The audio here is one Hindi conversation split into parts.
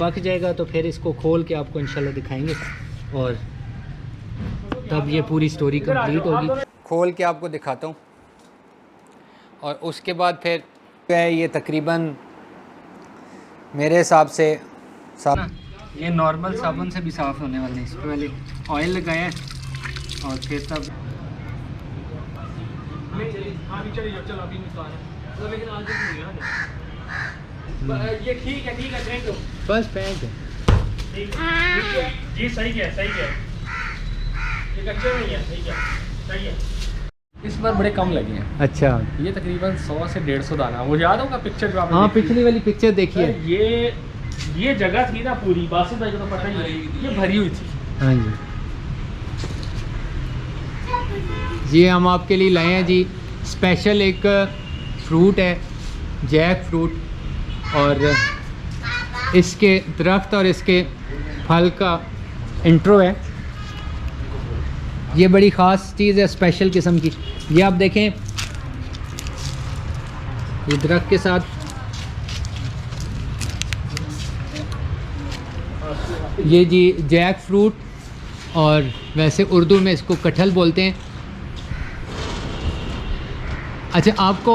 पक जाएगा तो फिर इसको खोल के आपको इंशाल्लाह दिखाएंगे और तब ये पूरी स्टोरी कंप्लीट होगी। खोल के आपको दिखाता हूँ और उसके बाद फिर ये तकरीबन मेरे हिसाब से ये नॉर्मल साबुन से भी साफ़ होने वाले हैं। इस पर पहले ऑयल लगाया है और फिर तब ये ठीक है थैंक यू। बस फेंक दो। जी सही है ये कच्चे नहीं है, सही है। इस बार बड़े कम लगे हैं। अच्छा, ये तकरीबन 100 से 150 दाना। वो याद होगा पिक्चर जो आपने हाँ देखी? पिछली वाली पिक्चर देखिए। ये जगह थी ना पूरी, बासित भाई को तो पता ही है, ये भरी हुई थी। हाँ जी, ये हम आपके लिए लाए हैं जी स्पेशल एक फ्रूट है, जैक फ्रूट, और इसके दरख्त और इसके फल का इंट्रो है। ये बड़ी ख़ास चीज़ है, स्पेशल किस्म की। ये आप देखें, ये दरख्त के साथ ये जी जैक फ्रूट, और वैसे उर्दू में इसको कटहल बोलते हैं। अच्छा, आपको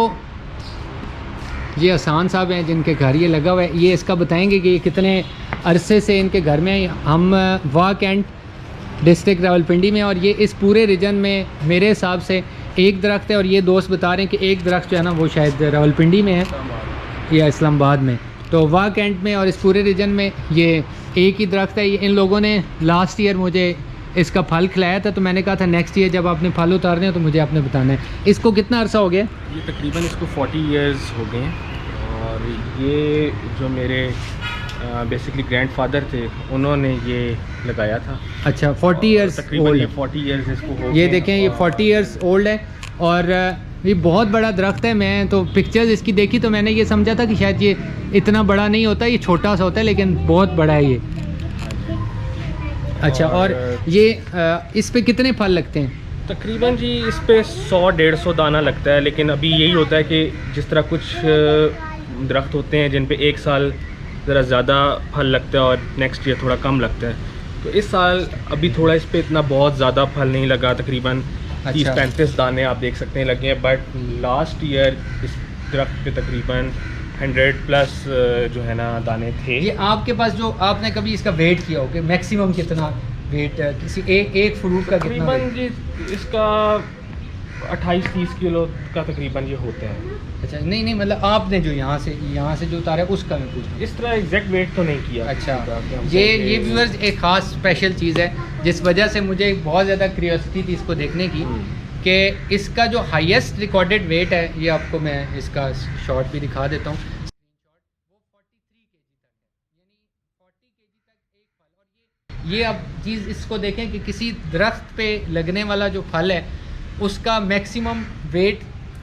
ये आसान साहब हैं जिनके घर ये लगा हुआ है, ये इसका बताएंगे कि ये कितने अरसे से इनके घर में। हम वाह कैंट डिस्ट्रिक्ट रावलपिंडी में, और ये इस पूरे रीजन में मेरे हिसाब से एक दरख्त है, और ये दोस्त बता रहे हैं कि एक दरख्त जो है ना वो शायद रावलपिंडी में है या इस्लामाबाद में। तो वाह कैंट में और इस पूरे रीजन में ये एक ही दरख्त है। इन लोगों ने लास्ट ईयर मुझे इसका फल खिलाया था, तो मैंने कहा था नेक्स्ट ईयर जब आपने फल उतारने हैं तो मुझे आपने बताना है। इसको कितना अरसा हो गया? ये तकरीबन इसको 40 इयर्स हो गए हैं, और ये जो मेरे बेसिकली ग्रैंडफादर थे उन्होंने ये लगाया था। अच्छा, 40 इयर्स तकरीबन ये 40 इयर्स इसको हो ये गए। देखें, ये 40 इयर्स ओल्ड है, और ये बहुत बड़ा दरख्त है। मैं तो पिक्चर्स इसकी देखी तो मैंने ये समझा था कि शायद ये इतना बड़ा नहीं होता, ये छोटा सा होता है, लेकिन बहुत बड़ा है ये। अच्छा, और ये इस पे कितने फल लगते हैं? तकरीबन जी इस पे 100-150 दाना लगता है, लेकिन अभी यही होता है कि जिस तरह कुछ दरख्त होते हैं जिन पे एक साल ज़रा ज़्यादा फल लगता है और नेक्स्ट ईयर थोड़ा कम लगता है, तो इस साल अभी थोड़ा इस पे इतना बहुत ज़्यादा फल नहीं लगा। तकरीबन 30-35 दाने आप देख सकते हैं लगे हैं, बट लास्ट ईयर इस दरख्त पे तकरीबन 100+ जो है ना दाने थे। ये आपके पास जो आपने कभी इसका वेट किया हो कि मैक्सिमम कितना वेट किसी एक फ्रूट का कितना तकरीबन weight? जी इसका 28-30 किलो का तकरीबन ये होता है। अच्छा, नहीं मतलब आपने जो यहाँ से जो उतारा है उसका मैं पूछ रहा हूँ। इस तरह एग्जैक्ट वेट तो नहीं किया। अच्छा, ये व्यूअर्स एक ख़ास स्पेशल चीज़ है जिस वजह से मुझे बहुत ज़्यादा क्यूरियोसिटी थी इसको देखने की, कि इसका जो हाईएस्ट रिकॉर्डेड वेट है, ये आपको मैं इसका शॉट भी दिखा देता हूँ। ये अब चीज़ इसको देखें कि किसी दरख्त पे लगने वाला जो फल है उसका मैक्सिमम वेट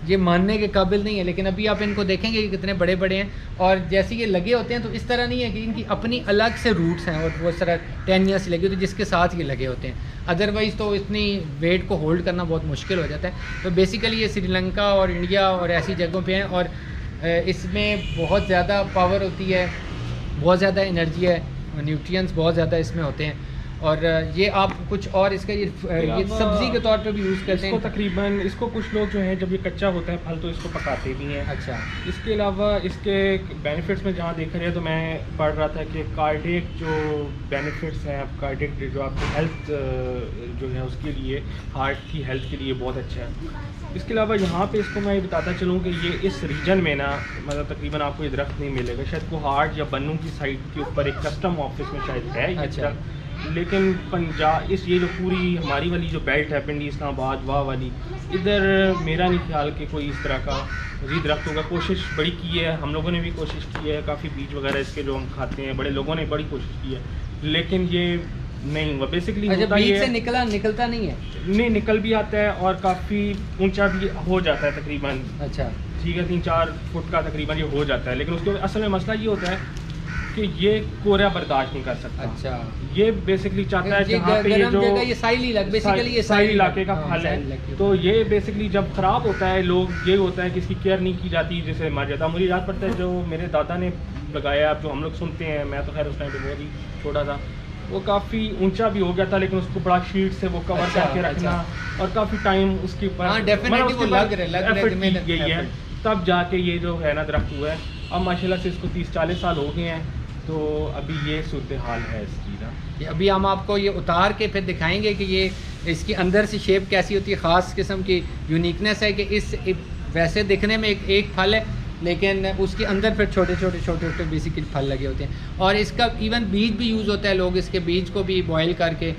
ये मानने के काबिल नहीं है, लेकिन अभी आप इनको देखेंगे कि कितने बड़े बड़े हैं, और जैसे ये लगे होते हैं तो इस तरह नहीं है कि इनकी अपनी अलग से रूट्स हैं और वो इस तरह टहनियाँ से लगी होती है जिसके साथ ये लगे होते हैं। अदरवाइज़ तो इतनी वेट को होल्ड करना बहुत मुश्किल हो जाता है। तो बेसिकली ये श्रीलंका और इंडिया और ऐसी जगहों पे हैं, और इसमें बहुत ज़्यादा पावर होती है, बहुत ज़्यादा एनर्जी है, न्यूट्रिएंट्स बहुत ज़्यादा इसमें होते हैं। और ये आप कुछ और इसका ये सब्ज़ी के तौर पे भी यूज़ करते हैं। तकरीबन इसको कुछ लोग जो हैं जब ये कच्चा होता है फल तो इसको पकाते भी हैं। अच्छा, इसके अलावा इसके बेनिफिट्स में जहाँ देख रहे हैं तो मैं पढ़ रहा था कि कार्डियक जो बेनिफिट्स हैं, कार्डियक जो आपकी हेल्थ जो है उसके लिए, हार्ट की हेल्थ के लिए बहुत अच्छा है। इसके अलावा यहाँ पे इसको मैं ये बताता चलूँ कि ये इस रीजन में ना मतलब तकरीबन आपको ये दरख्त नहीं मिलेगा, शायद वो हार्ट या बन्नू की साइड के ऊपर एक कस्टम ऑफिस में शायद है। अच्छा, लेकिन पंजाब ये जो पूरी हमारी वाली जो बेल्ट है पिंडी इस्लामाबाद वाह वाली, इधर मेरा नहीं ख्याल कि कोई इस तरह का मज़ीद दरख्त होगा। कोशिश बड़ी की है, हम लोगों ने भी कोशिश की है, काफ़ी बीज वगैरह इसके जो हम खाते हैं बड़े लोगों ने बड़ी कोशिश की है, लेकिन ये नहीं हुआ। बेसिकली अच्छा, बीज से निकलता नहीं है? नहीं, निकल भी आता है और काफ़ी ऊंचा भी हो जाता है तकरीबन। अच्छा, ठीक है, 3-4 फुट का तकरीबन ये हो जाता है, लेकिन उसके असल में मसला ये होता है कि ये कोहरा बर्दाश्त नहीं कर सकता। अच्छा, ये बेसिकली चाहता है जहाँ पे ये गरम जो जगह, ये साइल इलाका, बेसिकली ये साइल इलाके का हाँ, फल साइल है, इलाके तो ये बेसिकली जब ख़राब होता है, लोग ये होता है कि इसकी केयर नहीं की जाती, जैसे मर जाता। मुझे याद पड़ता है जो मेरे दादा ने लगाया, जो हम लोग सुनते हैं, मैं तो खैर उस टाइम पे बहुत ही छोटा था, वो काफ़ी ऊंचा भी हो गया था, लेकिन उसको बड़ा शीट से वो कवर अच्छा, करके रखना और काफ़ी टाइम उसके ऊपर हाँ, definitely वो लग एफर्ट की गई है, तब जाके ये जो है ना दरख्त हुआ है। अब माशाल्लाह से इसको 30-40 साल हो गए हैं, तो अभी ये सूरत हाल है इसकी ना। अभी हम आपको ये उतार के फिर दिखाएंगे कि ये इसकी अंदर से शेप कैसी होती है। ख़ास किस्म की यूनिकनेस है कि इस वैसे दिखने में एक फल है, लेकिन उसके अंदर फिर छोटे छोटे बेसिकली फल लगे होते हैं। और इसका इवन बीज भी यूज़ होता है, लोग इसके बीज को भी बॉयल करके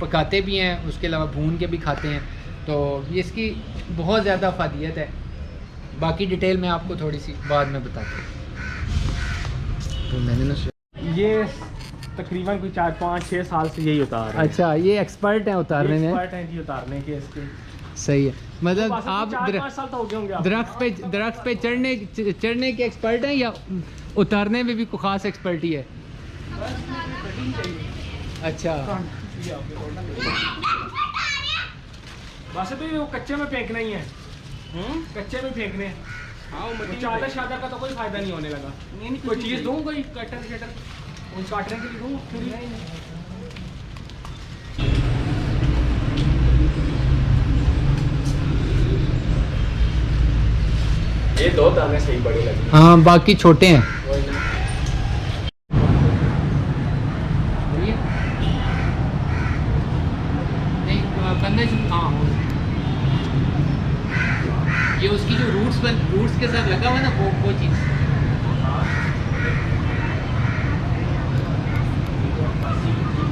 पकाते भी हैं, उसके अलावा भून के भी खाते हैं। तो ये इसकी बहुत ज़्यादा अफादियत है। बाकी डिटेल मैं आपको थोड़ी सी बाद में बताता हूँ। तो मैंने ना ये तकरीबन कोई 4-5-6 साल से यही उतार रहे हैं। अच्छा, ये एक्सपर्ट हैं उतारने में। एक्सपर्ट हैं जी उतारने के इसके। सही है, मतलब तो आप 4-5 साल तो हो गए होंगे आपको। दरख्त पे चढ़ने के एक्सपर्ट हैं या उतारने में भी कोई ख़ास एक्सपर्टी है? अच्छा, वैसे तो ये वो कच्चे में फेंकना ही है, कच्चे में फेंकने। हाँ, चादर शादर का तो कोई फायदा नहीं होने लगा। कोई चीज़ दूँ, कोई कटर शटर उन काटने के लिए दूँ? ये 2 दाने सही बड़े लगे। हाँ, बाकी छोटे हैं। ये उसकी जो रूट्स के साथ लगा हुआ है ना, वो चीज़।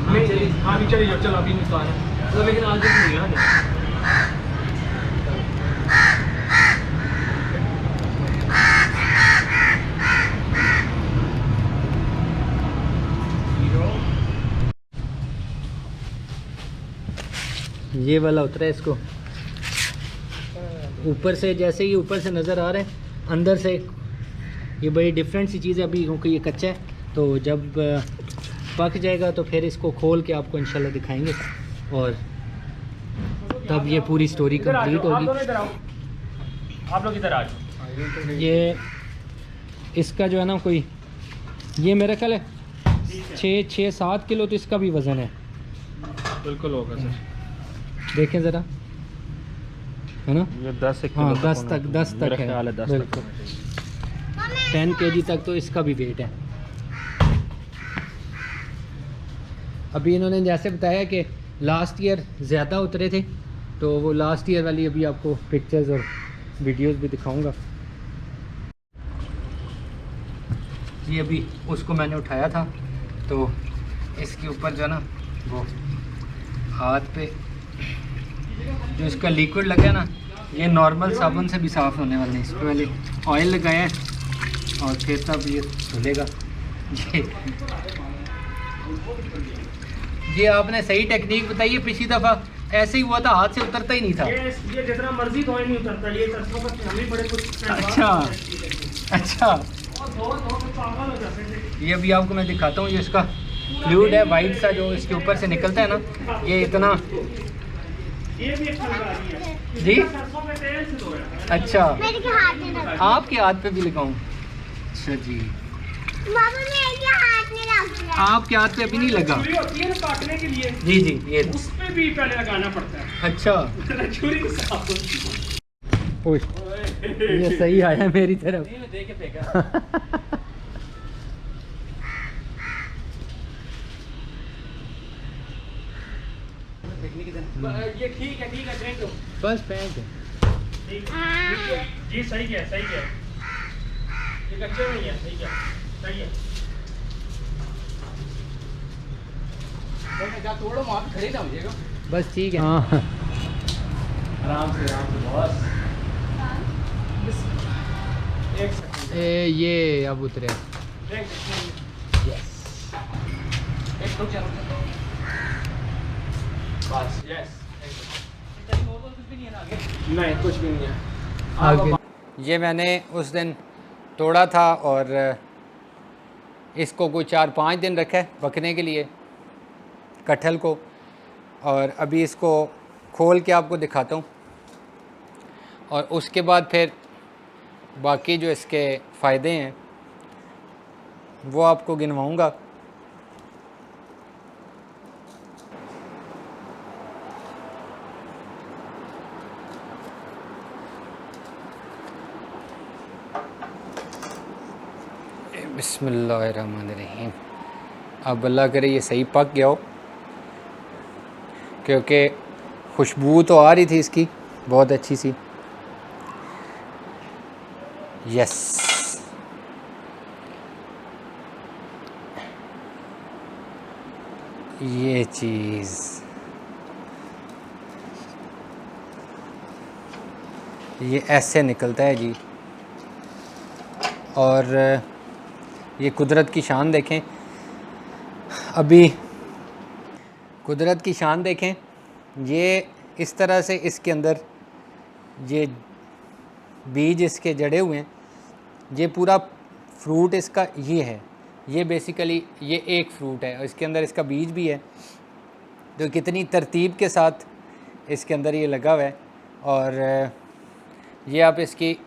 नहीं, हाँ नहीं, चलिए चलो अभी नहीं तो आना तो, लेकिन आज तक नहीं आना। ये वाला उतरा है, इसको ऊपर से, जैसे ही ऊपर से नज़र आ रहे हैं, अंदर से ये बड़ी डिफरेंट सी चीज़ है अभी, क्योंकि ये कच्चा है। तो जब पक जाएगा तो फिर इसको खोल के आपको इंशाल्लाह दिखाएंगे, और तब ये पूरी स्टोरी कंप्लीट होगी। आप लोग इधर आ जाओ। ये इसका जो है ना, कोई ये मेरा ख्याल है 6-7 किलो तो इसका भी वज़न है। बिल्कुल होगा सर, देखें ज़रा, है ना? ये 10 हाँ, 10 तक है, 10 बिल्कुल 10 kg तक तो इसका भी वेट है। अभी इन्होंने जैसे बताया कि लास्ट ईयर ज़्यादा उतरे थे, तो वो लास्ट ईयर वाली अभी आपको पिक्चर्स और वीडियोस भी दिखाऊंगा। ये अभी उसको मैंने उठाया था, तो इसके ऊपर जो है ना, वो हाथ पे जो इसका लिक्विड लगा ना, ये नॉर्मल साबुन से भी साफ़ होने वाले हैं। इस पर पहले ऑयल लगाया है और फिर तब ये धुलेगा। ये आपने सही टेक्निक बताई है, पिछली दफ़ा ऐसे ही हुआ था, हाथ से उतरता ही नहीं था। ये जितना मर्जी धोए नहीं उतरता, ये सरसों का हम ही बड़े कुछ। अच्छा, दो पागल हो जाते हैं। ये अभी आपको मैं दिखाता हूँ। ये इसका फ्लूइड है वाइट सा, जो इसके ऊपर से निकलता है ना, ये इतना। ये भी एक फुलकारी है जी, सरसों में तेल से धोया। अच्छा, मेरे के हाथ में लगा। आपके हाथ पे भी लगाऊं? अच्छा जी, बाबा मेरे के हाथ में लग गया। आपके हाथ पे अभी नहीं लगा? छुरी होती है ना काटने के लिए, जी जी, ये उस पे भी पहले लगाना पड़ता है। अच्छा। छुरी के साथ ओए, ये सही आया मेरी तरफ। देख के फेंका। ये ठीक है फेंक दो। बस फेंक दो। ठीक है जी, सही है ये कच्चे में ही है, सही है। तोड़ो वहाँ पे खड़े ना होइएगा। बस ठीक है। हाँ, आराम से बॉस। एक सेकंड, ये अब उतरे। यस, एक दो चलो बस। यस, नहीं कुछ भी नहीं है आगे। ये मैंने उस दिन तोड़ा था और इसको कोई 4-5 दिन रखा है पकने के लिए कटहल को, और अभी इसको खोल के आपको दिखाता हूँ और उसके बाद फिर बाकी जो इसके फ़ायदे हैं वो आपको गिनवाऊँगा। बिस्मिल्लाहिर्रहमानिर्रहीम। अब अल्लाह करे ये सही पक गया हो, क्योंकि खुशबू तो आ रही थी इसकी बहुत अच्छी सी। यस, ये चीज़ ये ऐसे निकलता है जी। और ये कुदरत की शान देखें, अभी कुदरत की शान देखें, ये इस तरह से इसके अंदर ये बीज इसके जड़े हुए हैं। ये पूरा फ्रूट इसका ये है, ये बेसिकली ये एक फ्रूट है और इसके अंदर इसका बीज भी है। तो कितनी तरतीब के साथ इसके अंदर ये लगा हुआ है। और ये आप इसकी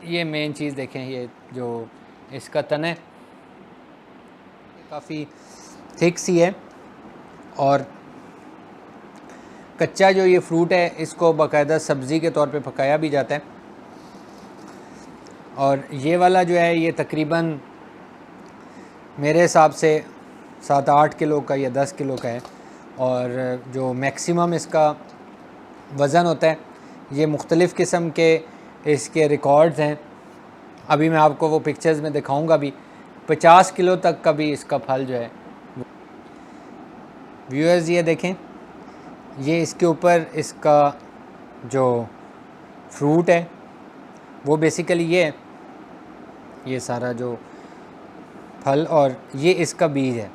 ये मेन चीज़ देखें, ये जो इसका तन है काफ़ी थिक सी है। और कच्चा जो ये फ्रूट है इसको बाकायदा सब्ज़ी के तौर पे पकाया भी जाता है। और ये वाला जो है ये तकरीबन मेरे हिसाब से 7-8 किलो का या 10 किलो का है। और जो मैक्सिमम इसका वज़न होता है, ये मुख्तलिफ़ किस्म के इसके रिकॉर्ड्स हैं। अभी मैं आपको वो पिक्चर्स में दिखाऊंगा भी। 50 किलो तक का भी इसका फल जो है। व्यूअर्स ये देखें, ये इसके ऊपर इसका जो फ्रूट है वो बेसिकली ये है, ये सारा जो फल, और ये इसका बीज है।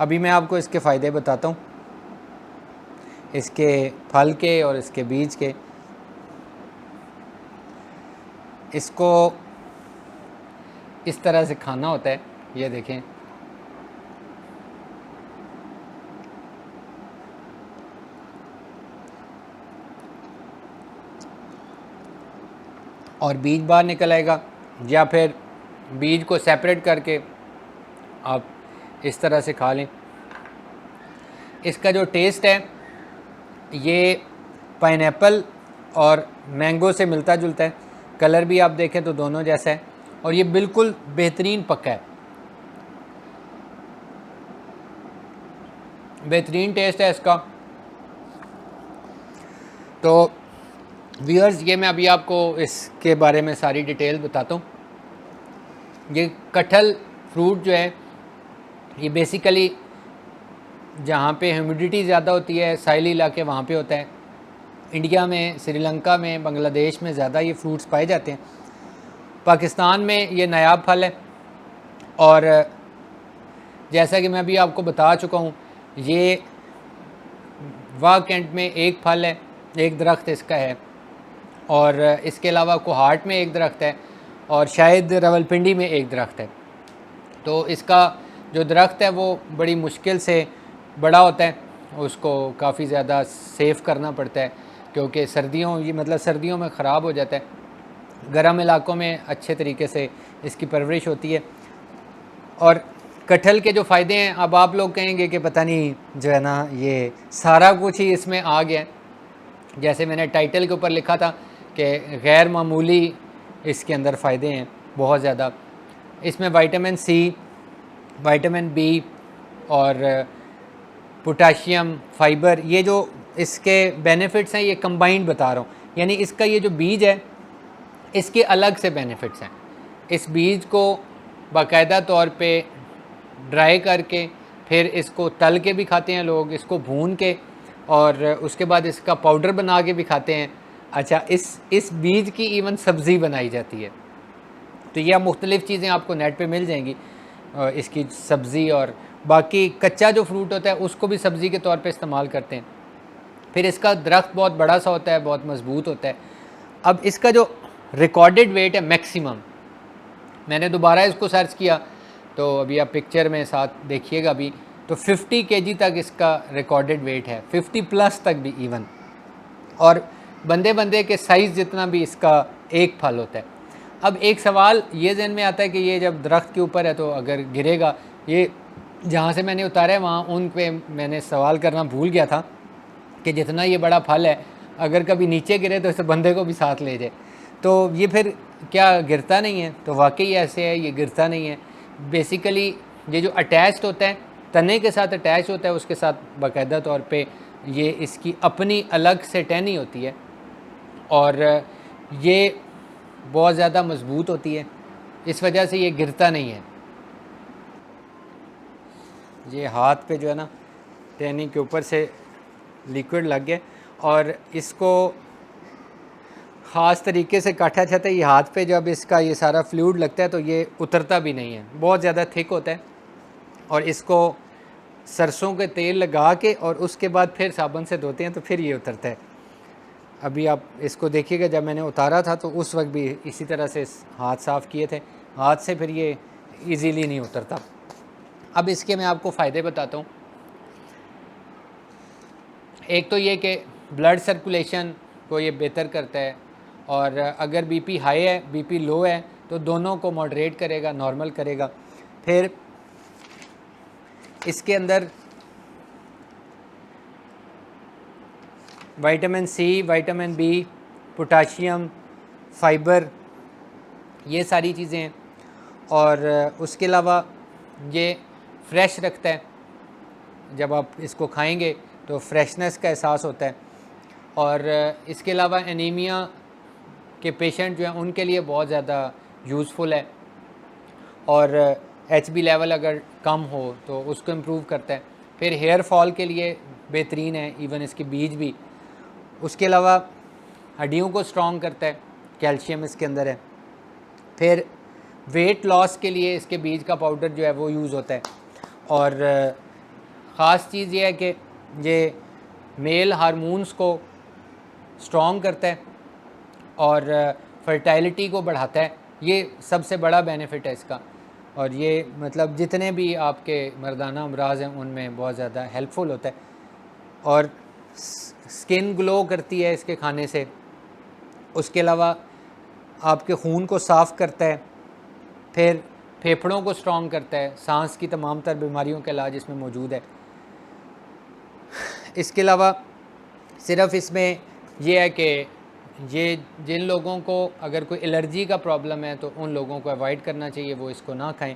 अभी मैं आपको इसके फ़ायदे बताता हूँ, इसके फल के और इसके बीज के। इसको इस तरह से खाना होता है, ये देखें। और बीज बाहर निकल आएगा, या फिर बीज को सेपरेट करके आप इस तरह से खा लें। इसका जो टेस्ट है ये पाइनएप्पल और मैंगो से मिलता जुलता है। कलर भी आप देखें तो दोनों जैसा है, और ये बिल्कुल बेहतरीन पका है, बेहतरीन टेस्ट है इसका। तो व्यूअर्स ये मैं अभी आपको इसके बारे में सारी डिटेल बताता हूँ। ये कटहल फ्रूट जो है ये बेसिकली जहाँ पे ह्यूमिडिटी ज़्यादा होती है, साहिली इलाके, वहाँ पे होता है। इंडिया में, श्रीलंका में, बांग्लादेश में ज़्यादा ये फ्रूट्स पाए जाते हैं। पाकिस्तान में ये नायाब फल है। और जैसा कि मैं अभी आपको बता चुका हूँ, ये वाह कैंट में एक फल है, एक दरख्त इसका है। और इसके अलावा कोहाट में एक दरख्त है, और शायद रावलपिंडी में एक दरख्त है। तो इसका जो दरख्त है वो बड़ी मुश्किल से बड़ा होता है, उसको काफ़ी ज़्यादा सेफ़ करना पड़ता है, क्योंकि सर्दियों में ख़राब हो जाता है। गर्म इलाकों में अच्छे तरीके से इसकी परवरिश होती है। और कटहल के जो फ़ायदे हैं, अब आप लोग कहेंगे कि पता नहीं जो है ना ये सारा कुछ ही इसमें आ गया है। जैसे मैंने टाइटल के ऊपर लिखा था कि गैर मामूली इसके अंदर फ़ायदे हैं बहुत ज़्यादा। इसमें विटामिन सी, विटामिन बी और पोटाशियम, फाइबर, ये जो इसके बेनिफिट्स हैं ये कंबाइंड बता रहा हूँ। यानी इसका ये जो बीज है इसके अलग से बेनिफिट्स हैं। इस बीज को बाकायदा तौर पे ड्राई करके फिर इसको तल के भी खाते हैं लोग, इसको भून के, और उसके बाद इसका पाउडर बना के भी खाते हैं। अच्छा, इस बीज की इवन सब्ज़ी बनाई जाती है। तो यह मुख्तलिफ़ चीज़ें आपको नेट पे मिल जाएंगी, इसकी सब्ज़ी। और बाकी कच्चा जो फ्रूट होता है उसको भी सब्ज़ी के तौर पे इस्तेमाल करते हैं। फिर इसका दरख्त बहुत बड़ा सा होता है, बहुत मज़बूत होता है। अब इसका जो रिकॉर्डेड वेट है मैक्सिमम, मैंने दोबारा इसको सर्च किया तो अभी आप पिक्चर में साथ देखिएगा अभी, तो 50 केजी तक इसका रिकॉर्डेड वेट है, 50 प्लस तक भी इवन, और बंदे बंदे के साइज़ जितना भी इसका एक फल होता है। अब एक सवाल ये ज़हन में आता है कि ये जब दरख्त के ऊपर है तो अगर गिरेगा, ये जहाँ से मैंने उतारा है वहाँ उन पे मैंने सवाल करना भूल गया था कि जितना ये बड़ा फल है अगर कभी नीचे गिरे तो इस बंदे को भी साथ ले जाए, तो ये फिर क्या गिरता नहीं है? तो वाकई ऐसे है, ये गिरता नहीं है। बेसिकली ये जो अटैच्ड होता है, तने के साथ अटैच होता है, उसके साथ बाकायदा तौर पे ये इसकी अपनी अलग से टहनी होती है और ये बहुत ज़्यादा मजबूत होती है, इस वजह से ये गिरता नहीं है। ये हाथ पे जो है ना टहनी के ऊपर से लिक्विड लग गया और इसको ख़ास तरीके से काटा जाता है। ये हाथ पे जब इसका ये सारा फ्लूइड लगता है तो ये उतरता भी नहीं है, बहुत ज़्यादा थिक होता है। और इसको सरसों के तेल लगा के और उसके बाद फिर साबुन से धोते हैं तो फिर ये उतरता है। अभी आप इसको देखिएगा, जब मैंने उतारा था तो उस वक्त भी इसी तरह से हाथ साफ़ किए थे, हाथ से फिर ये इजीली नहीं उतरता। अब इसके मैं आपको फ़ायदे बताता हूँ। एक तो ये कि ब्लड सर्कुलेशन को ये बेहतर करता है, और अगर बीपी हाई है, बीपी लो है, तो दोनों को मॉडरेट करेगा, नॉर्मल करेगा। फिर इसके अंदर vitamin C, vitamin B, potassium, fibre, ये सारी चीज़ें हैं। और उसके अलावा ये फ्रेश रखता है, जब आप इसको खाएंगे तो फ्रेशनेस का एहसास होता है। और इसके अलावा एनीमिया के पेशेंट जो हैं उनके लिए बहुत ज़्यादा यूज़फुल है, और HB लेवल अगर कम हो तो उसको इम्प्रूव करता है। फिर हेयर फॉल के लिए बेहतरीन है, इवन इसके बीज भी। उसके अलावा हड्डियों को स्ट्रॉन्ग करता है, कैल्शियम इसके अंदर है। फिर वेट लॉस के लिए इसके बीज का पाउडर जो है वो यूज़ होता है। और ख़ास चीज़ ये है कि ये मेल हार्मोन्स को स्ट्रॉन्ग करता है और फर्टिलिटी को बढ़ाता है। ये सबसे बड़ा बेनिफिट है इसका। और ये मतलब जितने भी आपके मर्दाना अमराज हैं उनमें बहुत ज़्यादा हेल्पफुल होता है। और स्किन ग्लो करती है इसके खाने से। उसके अलावा आपके खून को साफ़ करता है। फिर फेफड़ों को स्ट्रॉन्ग करता है, सांस की तमाम तर बीमारियों का इलाज इसमें मौजूद है। इसके अलावा सिर्फ इसमें यह है कि ये जिन लोगों को अगर कोई एलर्जी का प्रॉब्लम है तो उन लोगों को अवॉइड करना चाहिए, वो इसको ना खाएं।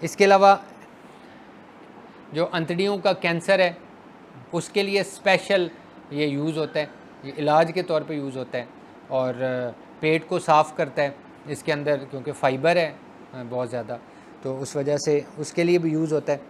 इसके अलावा जो अंतड़ियों का कैंसर है उसके लिए स्पेशल ये यूज़ होता है, ये इलाज के तौर पे यूज़ होता है। और पेट को साफ़ करता है इसके अंदर, क्योंकि फ़ाइबर है बहुत ज़्यादा, तो उस वजह से उसके लिए भी यूज़ होता है।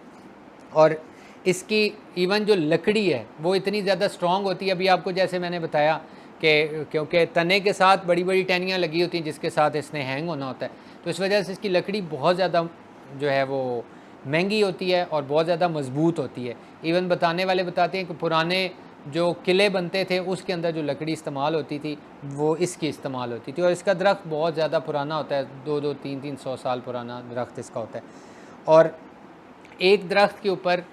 और इसकी इवन जो लकड़ी है वो इतनी ज़्यादा स्ट्रॉन्ग होती है। अभी आपको जैसे मैंने बताया कि क्योंकि तने के साथ बड़ी बड़ी टहनियाँ लगी होती हैं जिसके साथ इसने हैंग होना होता है, तो इस वजह से इसकी लकड़ी बहुत ज़्यादा जो है वो महंगी होती है और बहुत ज़्यादा मजबूत होती है। इवन बताने वाले बताते हैं कि पुराने जो किले बनते थे उसके अंदर जो लकड़ी इस्तेमाल होती थी वो इसकी इस्तेमाल होती थी। और इसका दरख्त बहुत ज़्यादा पुराना होता है, 200-300 साल पुराना दरख्त इसका होता है। और एक दरख्त के ऊपर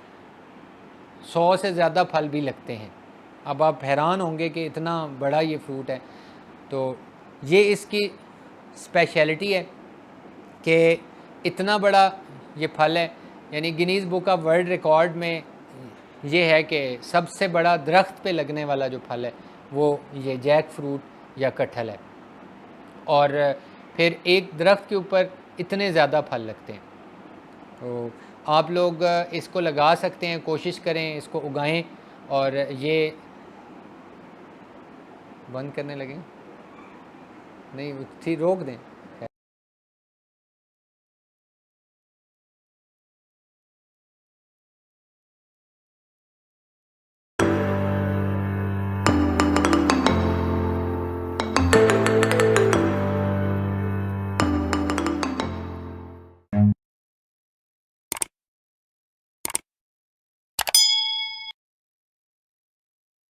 100 से ज़्यादा फल भी लगते हैं। अब आप हैरान होंगे कि इतना बड़ा ये फ्रूट है। तो ये इसकी स्पेशलिटी है कि इतना बड़ा ये फल है, यानी Guinness book of world record में ये है कि सबसे बड़ा दरख्त पे लगने वाला जो फल है वो ये जैक फ्रूट या कटहल है। और फिर एक दरख्त के ऊपर इतने ज़्यादा फल लगते हैं। तो आप लोग इसको लगा सकते हैं, कोशिश करें इसको उगाएं। और ये बंद करने लगे नहीं, रोक दें।